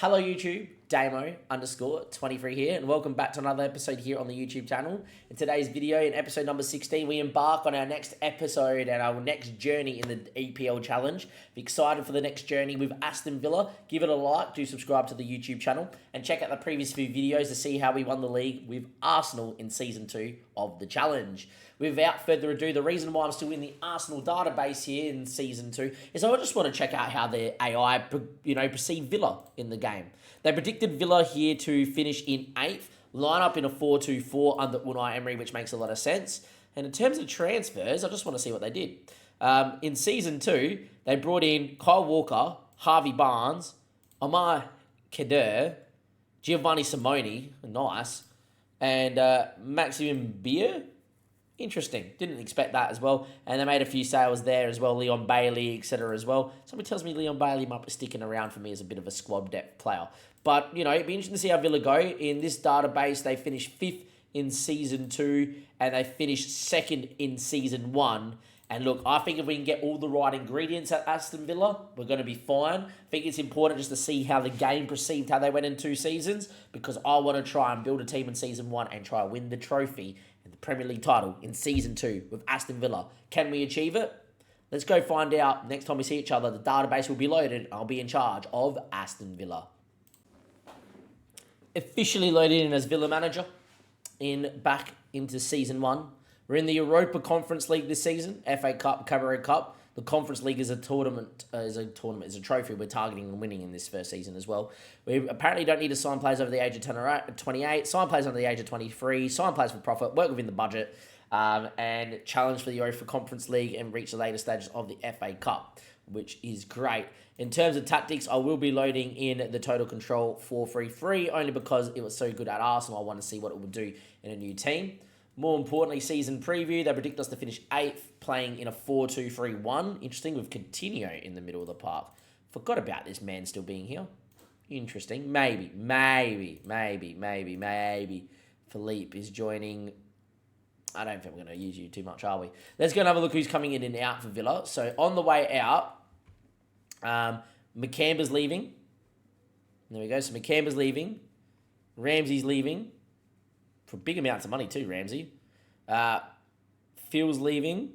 Hello YouTube, Damo_23 here, and welcome back to another episode here on the YouTube channel. In today's video, in episode number 16, we embark on our next episode and our next journey in the EPL Challenge. Be excited for the next journey with Aston Villa. Give it a like, do subscribe to the YouTube channel, and check out the previous few videos to see how we won the league with Arsenal in Season 2 of the Challenge. Without further ado, the reason why I'm still in the Arsenal database here in Season 2 is I just want to check out how the AI, perceived Villa in the game. They predicted Villa here to finish in 8th, line up in a 4-2-4 under Unai Emery, which makes a lot of sense. And in terms of transfers, I just want to see what they did. In Season 2, they brought in Kyle Walker, Harvey Barnes, Omar Kader, Giovanni Simoni, nice, and Maximum Beer. Interesting. Didn't expect that as well. And they made a few sales there as well. Leon Bailey, etc. as well. Somebody tells me Leon Bailey might be sticking around for me as a bit of a squad depth player. But, it'd be interesting to see how Villa go. In this database, they finished 5th in Season 2 and they finished 2nd in Season 1. And look, I think if we can get all the right ingredients at Aston Villa, we're going to be fine. I think it's important just to see how the game perceived how they went in 2 seasons, because I want to try and build a team in Season 1 and try and win the trophy and the Premier League title in Season 2 with Aston Villa. Can we achieve it? Let's go find out. Next time we see each other, the database will be loaded. I'll be in charge of Aston Villa. Officially loaded in as Villa manager back into Season 1. We're in the Europa Conference League this season, FA Cup, Carabao Cup. The Conference League is a trophy we're targeting and winning in this first season as well. We apparently don't need to sign players over the age of 28, sign players under the age of 23, sign players for profit, work within the budget, and challenge for the Europa Conference League and reach the later stages of the FA Cup, which is great. In terms of tactics, I will be loading in the Total Control 4-3-3, only because it was so good at Arsenal. I want to see what it would do in a new team. More importantly, season preview, they predict us to finish 8th, playing in a 4-2-3-1. Interesting, with Coutinho in the middle of the park. Forgot about this man still being here. Interesting. Maybe. Philippe is joining. I don't think we're going to use you too much, are we? Let's go and have a look who's coming in and out for Villa. So, on the way out, McCamber's leaving. There we go. So, McCamber's leaving. Ramsey's leaving. For big amounts of money too, Ramsey. Phil's leaving.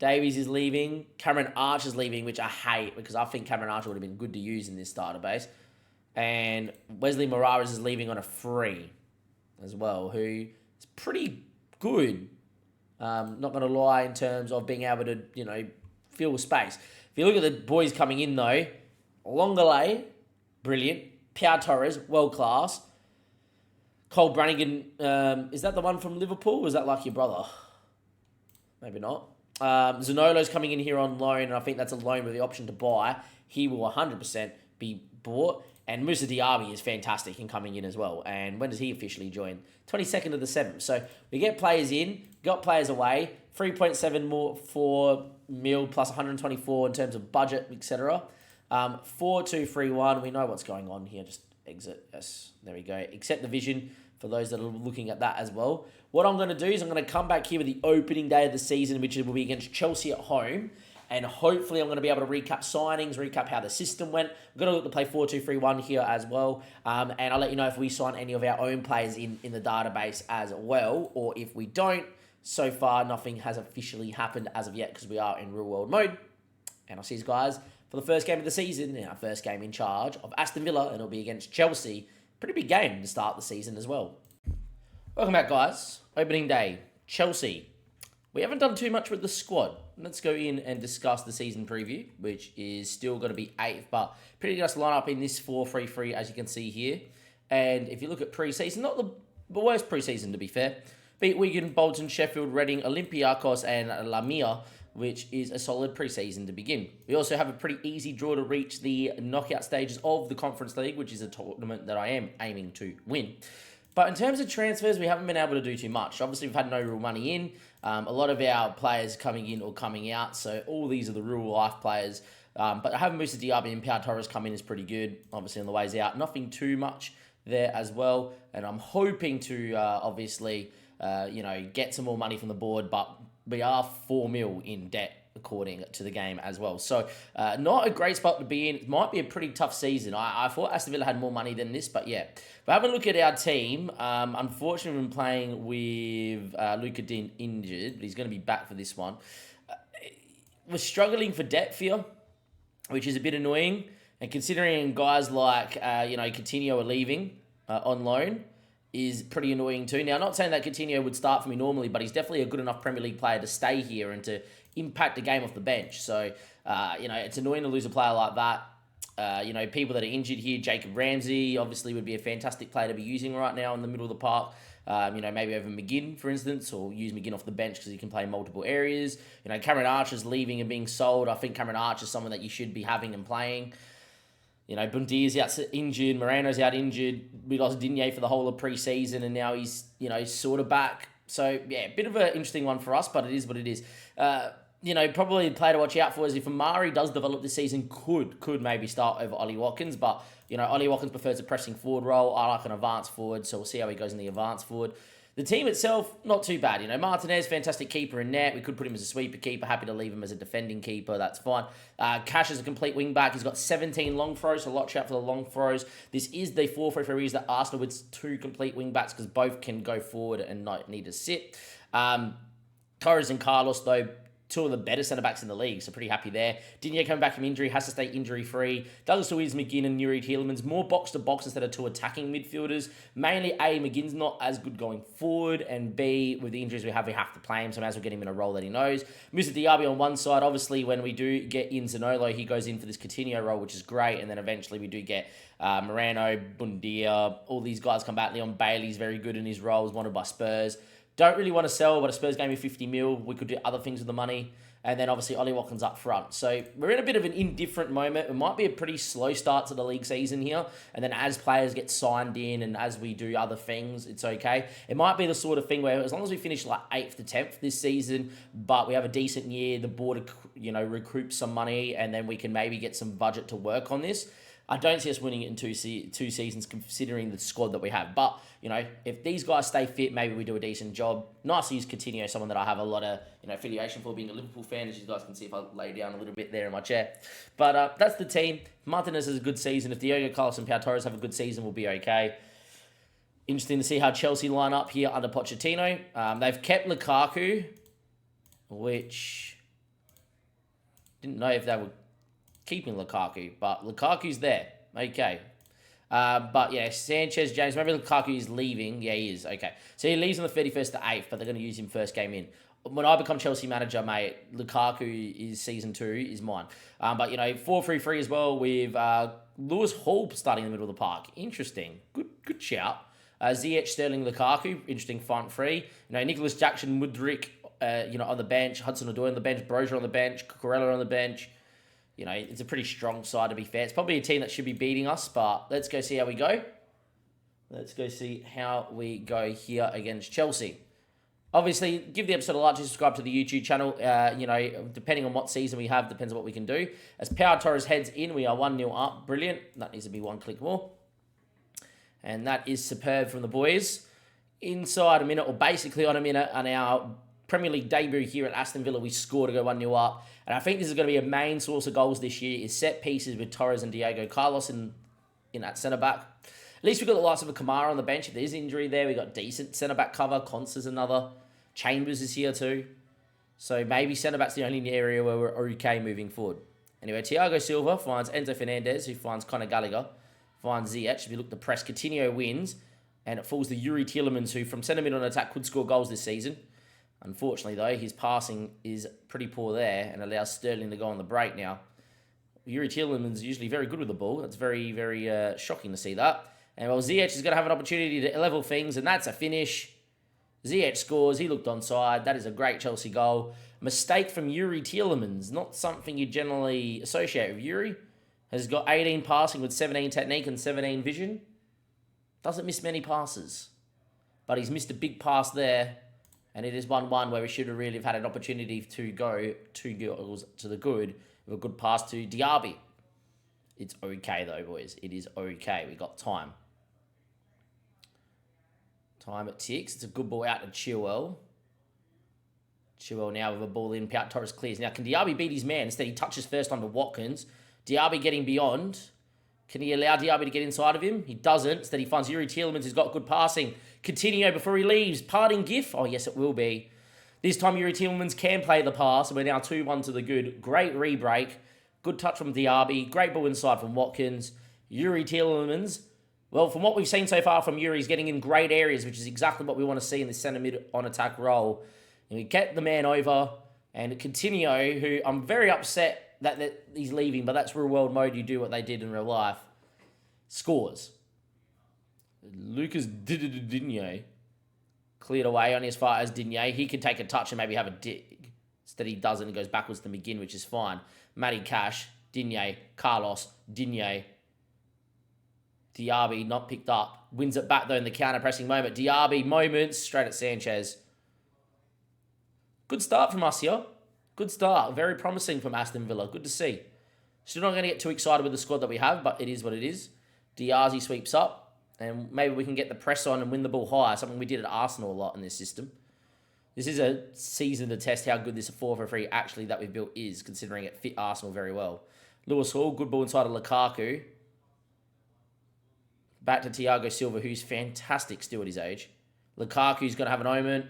Davies is leaving. Cameron Archer's leaving, which I hate because I think Cameron Archer would have been good to use in this database. And Wesley Morales is leaving on a free as well, who is pretty good. Not going to lie in terms of being able to, fill space. If you look at the boys coming in though, Longelay, brilliant. Pau Torres, world class. Cole Brannigan, is that the one from Liverpool, or is that like your brother? Maybe not. Zanolo's coming in here on loan, and I think that's a loan with the option to buy. He will 100% be bought. And Moussa Diaby is fantastic in coming in as well. And when does he officially join? 22nd of the 7th. So we get players in, got players away, 3.74 mil plus 124 in terms of budget, etc. 4-2-3-1. We know what's going on here. Just exit. Yes, there we go. Accept the vision for those that are looking at that as well. What I'm going to do is I'm going to come back here with the opening day of the season, which will be against Chelsea at home. And hopefully I'm going to be able to recap signings, recap how the system went. We're going to look to play 4-2-3-1 here as well. And I'll let you know if we sign any of our own players in the database as well. Or if we don't. So far, nothing has officially happened as of yet because we are in real world mode. And I'll see you guys for the first game of the season, our first game in charge of Aston Villa, and it'll be against Chelsea. Pretty big game to start the season as well. Welcome back, guys. Opening day, Chelsea. We haven't done too much with the squad. Let's go in and discuss the season preview, which is still going to be 8th, but pretty just line up in this 4-3-3, as you can see here. And if you look at pre-season, not the worst pre-season, to be fair. Beat Wigan, Bolton, Sheffield, Reading, Olympiacos, and Lamia, which is a solid pre-season to begin. We also have a pretty easy draw to reach the knockout stages of the Conference League, which is a tournament that I am aiming to win. But in terms of transfers, we haven't been able to do too much. Obviously, we've had no real money in. A lot of our players coming in or coming out, so all these are the real life players. But having Moussa Diaby and Pau Torres come in is pretty good, obviously on the ways out. Nothing too much there as well. And I'm hoping to, get some more money from the board, but we are 4 mil in debt according to the game as well. So not a great spot to be in. It might be a pretty tough season. I thought Aston Villa had more money than this, but yeah. But having a look at our team, unfortunately we've been playing with Luca Dean injured, but he's going to be back for this one. We're struggling for depth here, which is a bit annoying. And considering guys like, Coutinho are leaving on loan, is pretty annoying too. Now, I'm not saying that Coutinho would start for me normally, but he's definitely a good enough Premier League player to stay here and to impact the game off the bench. So, it's annoying to lose a player like that. People that are injured here, Jacob Ramsey obviously would be a fantastic player to be using right now in the middle of the park. Maybe over McGinn, for instance, or use McGinn off the bench because he can play in multiple areas. Cameron Archer's leaving and being sold. I think Cameron Archer's someone that you should be having and playing. Bundia's out injured, Moreno's out injured. We lost Digne for the whole of pre-season, and now he's, sort of back. So, yeah, a bit of an interesting one for us, but it is what it is. Probably a player to watch out for is if Amari does develop this season, could maybe start over Ollie Watkins, but, Ollie Watkins prefers a pressing forward role. I like an advanced forward, so we'll see how he goes in the advanced forward. The team itself, not too bad. Martinez, fantastic keeper in net. We could put him as a sweeper keeper. Happy to leave him as a defending keeper. That's fine. Cash is a complete wing back. He's got 17 long throws, so watch out for the long throws. This is the 4-3-3 reason that Arsenal with 2 complete wing backs because both can go forward and not need to sit. Torres and Carlos, though, 2 of the better centre-backs in the league, so pretty happy there. Digne coming back from injury, has to stay injury-free. Douglas Luiz, McGinn and Yuri Tielemans, more box-to-box instead of 2 attacking midfielders. Mainly, A, McGinn's not as good going forward, and B, with the injuries we have to play him, so may as well get him in a role that he knows. Musa Diaby on one side. Obviously, when we do get in Zanolo, he goes in for this Coutinho role, which is great, and then eventually we do get Moreno, Bundia, all these guys come back. Leon Bailey's very good in his roles, wanted by Spurs. Don't really want to sell, but a Spurs gave me 50 mil. We could do other things with the money. And then obviously Ollie Watkins up front. So we're in a bit of an indifferent moment. It might be a pretty slow start to the league season here. And then as players get signed in and as we do other things, it's okay. It might be the sort of thing where as long as we finish like 8th to 10th this season, but we have a decent year, the board, recoups some money, and then we can maybe get some budget to work on this. I don't see us winning it in two seasons considering the squad that we have. But, if these guys stay fit, maybe we do a decent job. Nice to use Coutinho, someone that I have a lot of, affiliation for, being a Liverpool fan, as you guys can see if I lay down a little bit there in my chair. But that's the team. If Martinez has a good season. If Diogo Carlos and Pau Torres have a good season, we'll be okay. Interesting to see how Chelsea line up here under Pochettino. They've kept Lukaku, which didn't know if they were keeping Lukaku, but Lukaku's there. Okay. But yeah, Sanchez, James, maybe Lukaku is leaving. Yeah, he is. Okay. So he leaves on the 31st to 8th, but they're going to use him first game in. When I become Chelsea manager, mate, Lukaku is season 2, is mine. But 4-3-3 as well with Lewis Hall starting in the middle of the park. Interesting. Good shout. Ziyech, Sterling, Lukaku. Interesting front three. Nicholas Jackson, Mudryk, on the bench. Hudson-Odoi on the bench. Brozier on the bench. Cucurella on the bench. It's a pretty strong side, to be fair. It's probably a team that should be beating us, but let's go see how we go. Let's go see how we go here against Chelsea. Obviously, give the episode a like, subscribe to the YouTube channel. Depending on what season we have, depends on what we can do. As Pau Torres heads in, we are 1-0 up. Brilliant. That needs to be 1 click more. And that is superb from the boys. Inside a minute, or basically on a minute, on our Premier League debut here at Aston Villa, we scored to go 1-0 up. And I think this is going to be a main source of goals this year, is set pieces with Torres and Diogo Carlos in that centre-back. At least we've got the likes of a Kamara on the bench. If there's injury there, we've got decent centre-back cover. Const's another. Chambers is here too. So maybe centre-back's the only area where we're okay moving forward. Anyway, Thiago Silva finds Enzo Fernandez, who finds Conor Gallagher. Finds Ziyech. If you look to press, Coutinho wins. And it falls to Yuri Tielemans, who from centre mid on attack could score goals this season. Unfortunately, though, his passing is pretty poor there and allows Sterling to go on the break now. Yuri Tielemans is usually very good with the ball. That's very, very shocking to see that. And, well, Ziyech is going to have an opportunity to level things, and that's a finish. Ziyech scores. He looked onside. That is a great Chelsea goal. Mistake from Yuri Tielemans. Not something you generally associate with Yuri. Has got 18 passing with 17 technique and 17 vision. Doesn't miss many passes. But he's missed a big pass there. And it is 1-1 where we should have really have had an opportunity to go 2 goals to the good with a good pass to Diaby. It's okay though, boys. It is okay. We got time. Time it ticks. It's a good ball out to Chilwell. Chilwell now with a ball in. Pau Torres clears. Now, can Diaby beat his man? Instead, he touches first on to Watkins. Diaby getting beyond. Can he allow Diaby to get inside of him? He doesn't. Instead, he finds Yuri Tielemans, who's got good passing. Coutinho before he leaves. Parting gift. Oh, yes, it will be. This time, Yuri Tielemans can play the pass. We're now 2-1 to the good. Great re-break. Good touch from Diaby. Great ball inside from Watkins. Yuri Tielemans. Well, from what we've seen so far from Yuri, he's getting in great areas, which is exactly what we want to see in the centre mid on attack role. And we get the man over. And Coutinho, who I'm very upset that he's leaving, but that's real world mode. You do what they did in real life. Scores. Lucas Digne cleared away on his far as Digne. He could take a touch and maybe have a dig. Instead he doesn't. He goes backwards to McGinn, which is fine. Matty Cash, Digne, Carlos, Digne. Diaby not picked up. Wins it back though in the counter-pressing moment. Diaby moments straight at Sanchez. Good start from us here. Good start. Very promising from Aston Villa. Good to see. Still not going to get too excited with the squad that we have, but it is what it is. Diazy sweeps up, and maybe we can get the press on and win the ball high, something we did at Arsenal a lot in this system. This is a season to test how good this 4-for-3 actually that we've built is, considering it fit Arsenal very well. Lewis Hall, good ball inside of Lukaku. Back to Thiago Silva, who's fantastic still at his age. Lukaku's going to have an moment.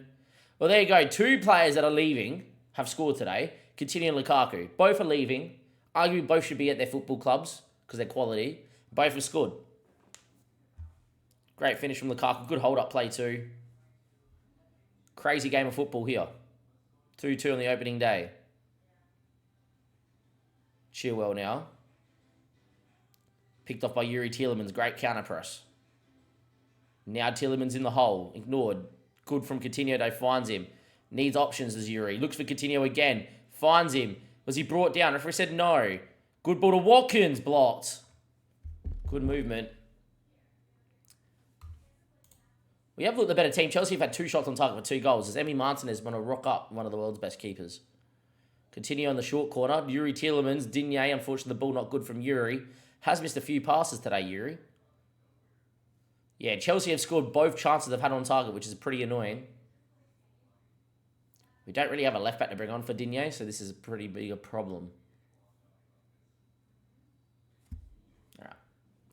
Well, there you go. Two players that are leaving have scored today. Coutinho and Lukaku. Both are leaving. Arguably, both should be at their football clubs because they're quality. Both have scored. Great finish from Lukaku. Good hold-up play too. Crazy game of football here. 2-2 on the opening day. Chilwell now. Picked off by Yuri Tielemans. Great counter press. Now Tielemans in the hole. Ignored. Good from Coutinho though. Finds him. Needs options as Yuri. Looks for Coutinho again. Finds him. Was he brought down? Referee said no. Good ball to Watkins. Blocked. Good movement. We have looked the better team. Chelsea have had 2 shots on target for 2 goals. As Emi Martinez going to rock up, one of the world's best keepers. Continue on the short corner. Yuri Tielemans. Digne, unfortunately, the ball not good from Yuri. Has missed a few passes today, Yuri. Yeah, Chelsea have scored both chances they've had on target, which is pretty annoying. We don't really have a left back to bring on for Digne, so this is a pretty big a problem. All right.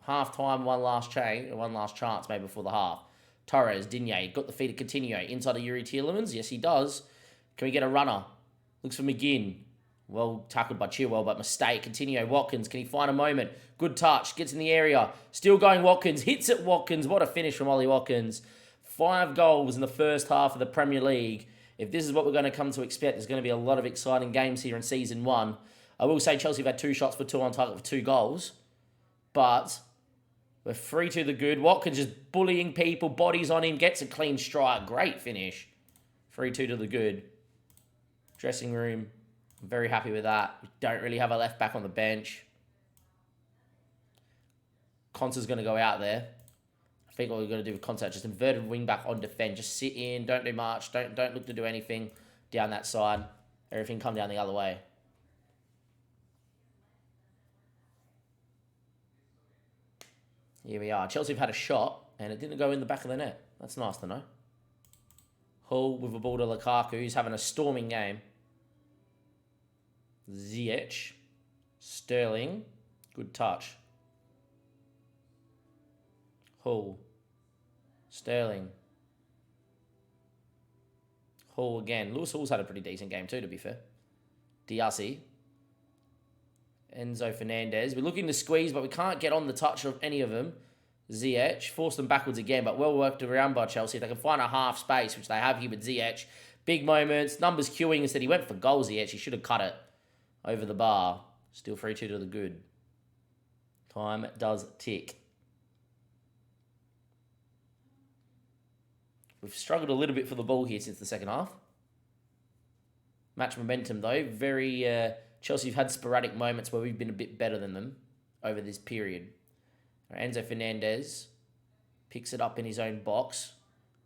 Half time, one last chance maybe before the half. Torres, Digne, got the feet of Coutinho. Inside of Yuri Tielemans. Yes, he does. Can we get a runner? Looks for McGinn. Well tackled by Chilwell, but mistake. Coutinho, Watkins. Can he find a moment? Good touch. Gets in the area. Still going Watkins. Hits it Watkins. What a finish from Ollie Watkins. 5 goals in the first half of the Premier League. If this is what we're going to come to expect, there's going to be a lot of exciting games here in Season 1. I will say Chelsea have had 2 shots for 2 on target for 2 goals. But we're 3-2 the good. Watkins just bullying people. Bodies on him. Gets a clean strike. Great finish. 3-2 to the good. Dressing room. I'm very happy with that. We don't really have a left back on the bench. Conta's going to go out there. I think what we're going to do with Conta, just inverted wing back on defend. Just sit in. Don't do much. Don't look to do anything down that side. Everything come down the other way. Here we are. Chelsea have had a shot, and it didn't go in the back of the net. That's nice to know. Hull with a ball to Lukaku. He's having a storming game. Ziyech. Sterling. Good touch. Hull. Sterling. Hull again. Lewis Hall's had a pretty decent game too, to be fair. Diassi. Enzo Fernandez. We're looking to squeeze, but we can't get on the touch of any of them. Ziyech. Forced them backwards again, but well worked around by Chelsea. If they can find a half space, which they have here with Ziyech. Big moments. Numbers queuing. Instead, he went for goals, Ziyech. He should have cut it over the bar. Still 3-2 to the good. Time does tick. We've struggled a little bit for the ball here since the second half. Match momentum, though. Very... Chelsea have had sporadic moments where we've been a bit better than them over this period. Enzo Fernandez picks it up in his own box.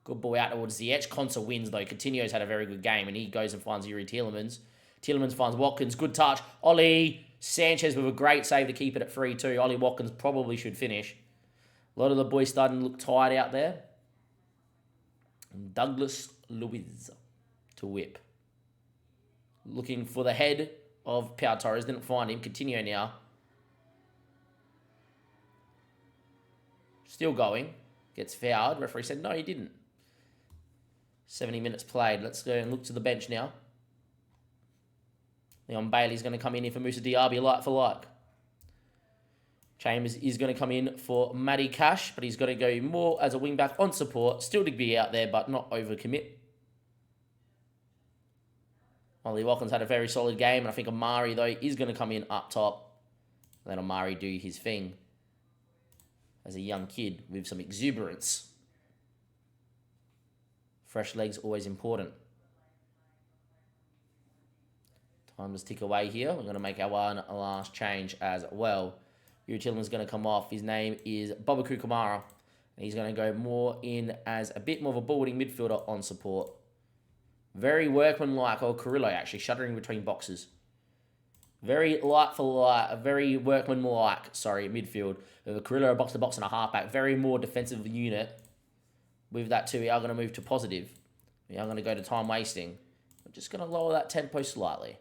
Good ball out towards Ziyech. Konsa wins, though. Coutinho's had a very good game, and he goes and finds Yuri Tielemans. Tielemans finds Watkins. Good touch. Ollie Sanchez with a great save to keep it at 3-2. Ollie Watkins probably should finish. A lot of the boys starting to look tired out there. And Douglas Luiz to whip. Looking for the head of Pau Torres. Didn't find him. Coutinho now. Still going. Gets fouled. Referee said, no, he didn't. 70 minutes played. Let's go and look to the bench now. Leon Bailey's going to come in here for Moussa Diaby, like for like. Chambers is going to come in for Matty Cash, but he's going to go more as a wing-back on support. Still to be out there, but not overcommit. Ollie Watkins had a very solid game, and I think Amari, though, is going to come in up top. Let Amari do his thing as a young kid with some exuberance. Fresh legs, always important. Time to tick away here. We're going to make our one last change as well. Yuri Tillman's going to come off. His name is Bobaku Kamara. And he's going to go more in as a bit more of a ball-winning midfielder on support. Very workmanlike, or Carrillo actually, shuttering between boxes. Very light for light, very workmanlike, midfield. With a Carrillo, a box-to-box, and a halfback. Very more defensive unit. With that too, we are going to move to positive. We are going to go to time wasting. We're just going to lower that tempo slightly.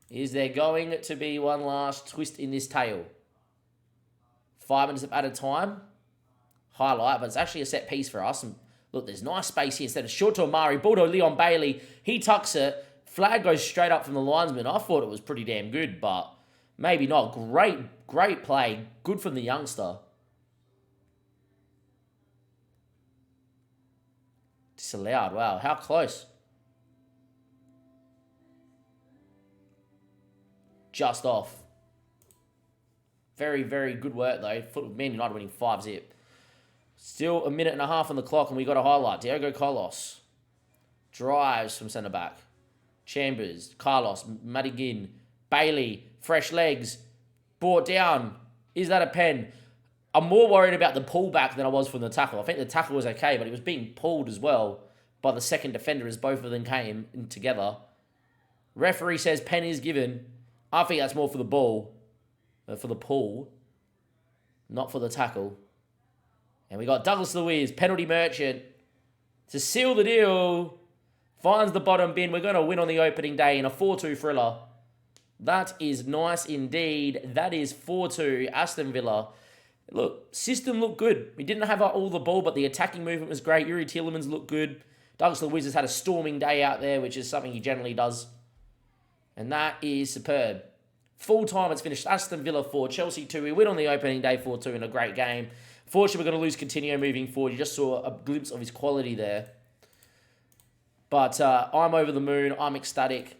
Is there going to be one last twist in this tale? 5 minutes of added time. Highlight, but it's actually a set piece for us. And look, there's nice space here. Instead of short to Amari, ball to Leon Bailey. He tucks it. Flag goes straight up from the linesman. I thought it was pretty damn good, but maybe not. Great play. Good from the youngster. Disallowed. Wow, how close. Just off. Very, very good work, though. Man United winning 5-0. Still a minute and a half on the clock, and we got a highlight. Diogo Carlos drives from centre-back. Chambers, Carlos, Madigan, Bailey, fresh legs, brought down. Is that a pen? I'm more worried about the pullback than I was from the tackle. I think the tackle was okay, but he was being pulled as well by the second defender as both of them came in together. Referee says pen is given. I think that's more for the ball, for the pull, not for the tackle. And we got Douglas Luiz, penalty merchant, to seal the deal. Finds the bottom bin. We're going to win on the opening day in a 4-2 thriller. That is nice indeed. That is 4-2 Aston Villa. Look, system looked good. We didn't have all the ball, but the attacking movement was great. Yuri Tielemans looked good. Douglas Luiz has had a storming day out there, which is something he generally does. And that is superb. Full time, it's finished Aston Villa 4, Chelsea 2. We win on the opening day 4-2 in a great game. Fortunately, we're going to lose Coutinho moving forward. You just saw a glimpse of his quality there. But I'm over the moon. I'm ecstatic.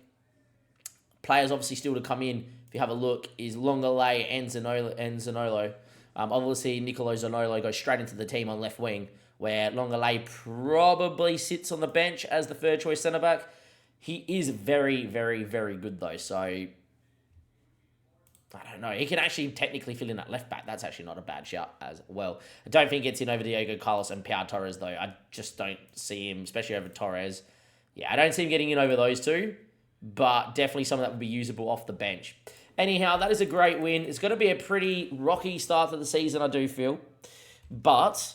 Players obviously still to come in. If you have a look, is Longalay and Zanolo. Obviously, Nicolo Zanolo goes straight into the team on left wing, where Longalay probably sits on the bench as the third choice centre-back. He is very, very, very good, though. So, I don't know. He can actually technically fill in that left-back. That's actually not a bad shout as well. I don't think he gets in over Diogo Carlos and Pau Torres, though. I just don't see him, especially over Torres. Yeah, I don't see him getting in over those two, but definitely someone that would be usable off the bench. Anyhow, that is a great win. It's going to be a pretty rocky start to the season, I do feel. But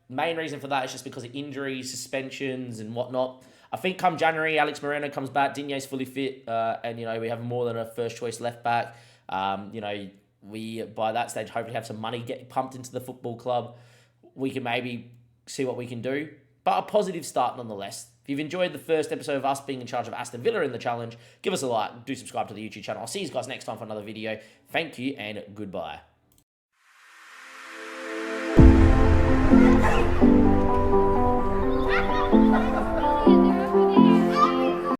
main reason for that is just because of injuries, suspensions, and whatnot. I think come January, Alex Moreno comes back, Digne's fully fit, and, we have more than a first-choice left-back. We, by that stage, hopefully have some money get pumped into the football club. We can maybe see what we can do. But a positive start nonetheless. If you've enjoyed the first episode of us being in charge of Aston Villa in the challenge, give us a like, do subscribe to the YouTube channel. I'll see you guys next time for another video. Thank you and goodbye.